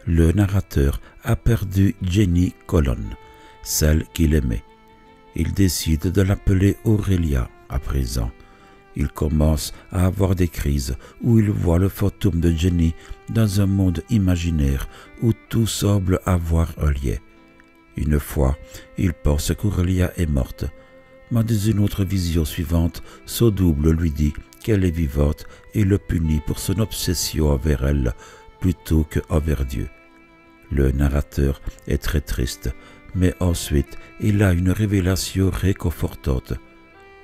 Le narrateur a perdu Jenny Colon, celle qu'il aimait. Il décide de l'appeler Aurélia à présent. Il commence à avoir des crises où il voit le fantôme de Jenny dans un monde imaginaire où tout semble avoir un lien. Une fois, il pense qu'Aurélia est morte, mais dans une autre vision suivante, son double lui dit qu'elle est vivante et le punit pour son obsession envers elle plutôt qu'envers Dieu. Le narrateur est très triste, mais ensuite il a une révélation réconfortante.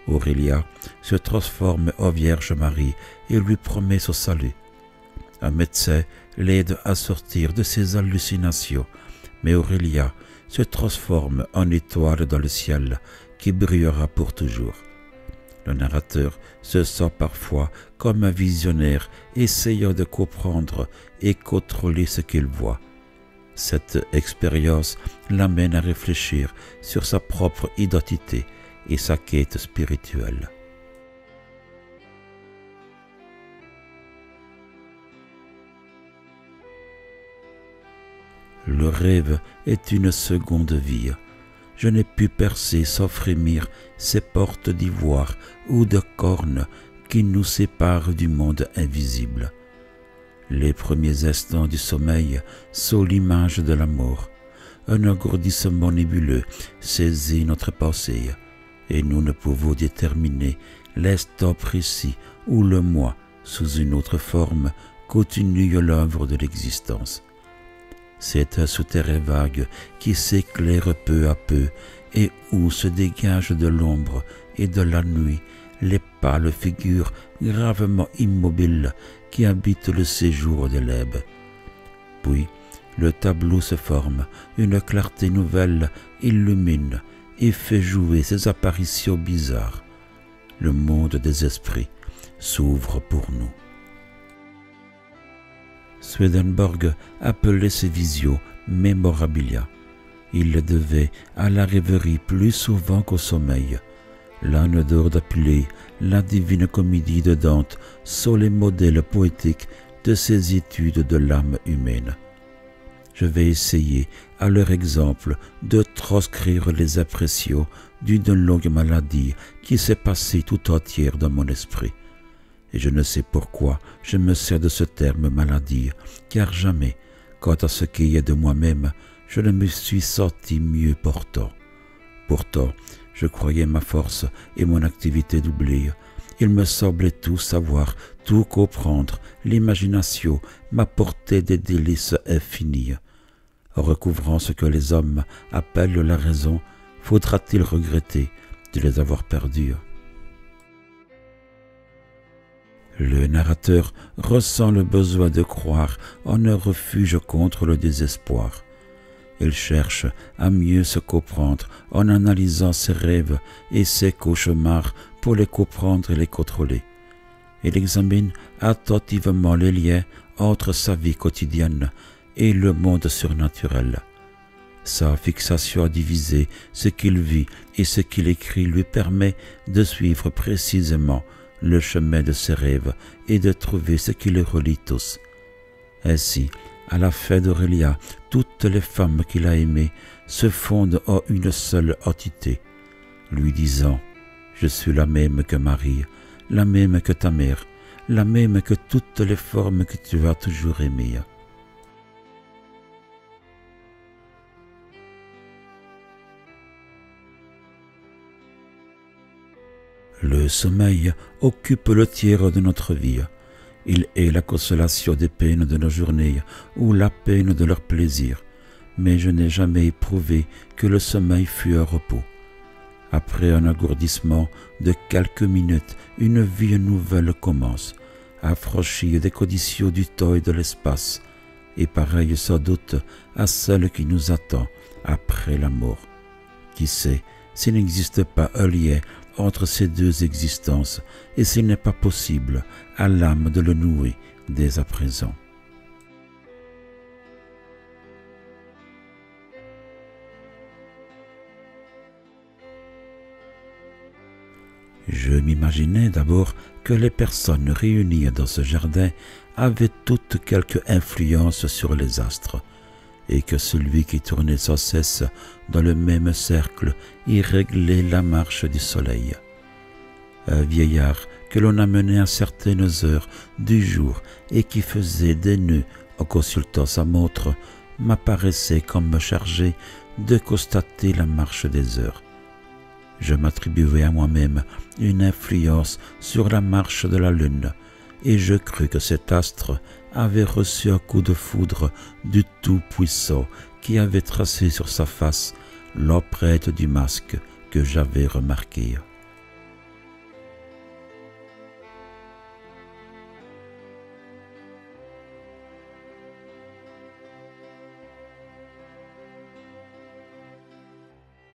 Aurélia se transforme en Vierge Marie et lui promet son salut. Un médecin l'aide à sortir de ses hallucinations, mais Aurélia se transforme en étoile dans le ciel qui brillera pour toujours. Le narrateur se sent parfois comme un visionnaire essayant de comprendre et contrôler ce qu'il voit. Cette expérience l'amène à réfléchir sur sa propre identité et sa quête spirituelle. Le rêve est une seconde vie. Je n'ai pu percer sans frémir ces portes d'ivoire ou de corne qui nous séparent du monde invisible. Les premiers instants du sommeil sont l'image de la mort. Un engourdissement nébuleux saisit notre pensée, et nous ne pouvons déterminer l'instant précis où le moi, sous une autre forme, continue l'œuvre de l'existence. C'est un souterrain vague qui s'éclaire peu à peu et où se dégagent de l'ombre et de la nuit les pâles figures gravement immobiles qui habitent le séjour de l'Èbe. Puis, le tableau se forme, une clarté nouvelle illumine et fait jouer ces apparitions bizarres. Le monde des esprits s'ouvre pour nous. Swedenborg appelait ces visions mémorabilia. Il les devait à la rêverie plus souvent qu'au sommeil. L'âne d'or d'Apulée, la divine comédie de Dante sont les modèles poétiques de ces études de l'âme humaine. Je vais essayer, à leur exemple, de transcrire les impressions d'une longue maladie qui s'est passée tout entière dans mon esprit. Et je ne sais pourquoi je me sers de ce terme maladie, car jamais, quant à ce qui est de moi-même, je ne me suis senti mieux portant. Pourtant, je croyais ma force et mon activité doublées. Il me semblait tout savoir, tout comprendre. L'imagination m'apportait des délices infinis. En recouvrant ce que les hommes appellent la raison, faudra-t-il regretter de les avoir perdus? Le narrateur ressent le besoin de croire en un refuge contre le désespoir. Il cherche à mieux se comprendre en analysant ses rêves et ses cauchemars pour les comprendre et les contrôler. Il examine attentivement les liens entre sa vie quotidienne et le monde surnaturel. Sa fixation à diviser ce qu'il vit et ce qu'il écrit lui permet de suivre précisément le chemin de ses rêves et de trouver ce qui les relie tous. Ainsi, à la fin d'Aurélia, toutes les femmes qu'il a aimées se fondent en une seule entité, lui disant « Je suis la même que Marie, la même que ta mère, la même que toutes les formes que tu as toujours aimées. » Le sommeil occupe le tiers de notre vie. Il est la consolation des peines de nos journées ou la peine de leurs plaisirs, mais je n'ai jamais éprouvé que le sommeil fût un repos. Après un engourdissement de quelques minutes, une vie nouvelle commence, affranchie des conditions du temps et de l'espace, et pareille sans doute à celle qui nous attend après la mort. Qui sait s'il n'existe pas un lien entre ces deux existences et s'il n'est pas possible à l'âme de le nouer dès à présent. Je m'imaginais d'abord que les personnes réunies dans ce jardin avaient toutes quelque influence sur les astres, et que celui qui tournait sans cesse dans le même cercle y réglait la marche du soleil. Un vieillard que l'on amenait à certaines heures du jour et qui faisait des nœuds en consultant sa montre m'apparaissait comme chargé de constater la marche des heures. Je m'attribuais à moi-même une influence sur la marche de la lune, et je crus que cet astre avait reçu un coup de foudre du Tout-Puissant qui avait tracé sur sa face l'empreinte du masque que j'avais remarqué.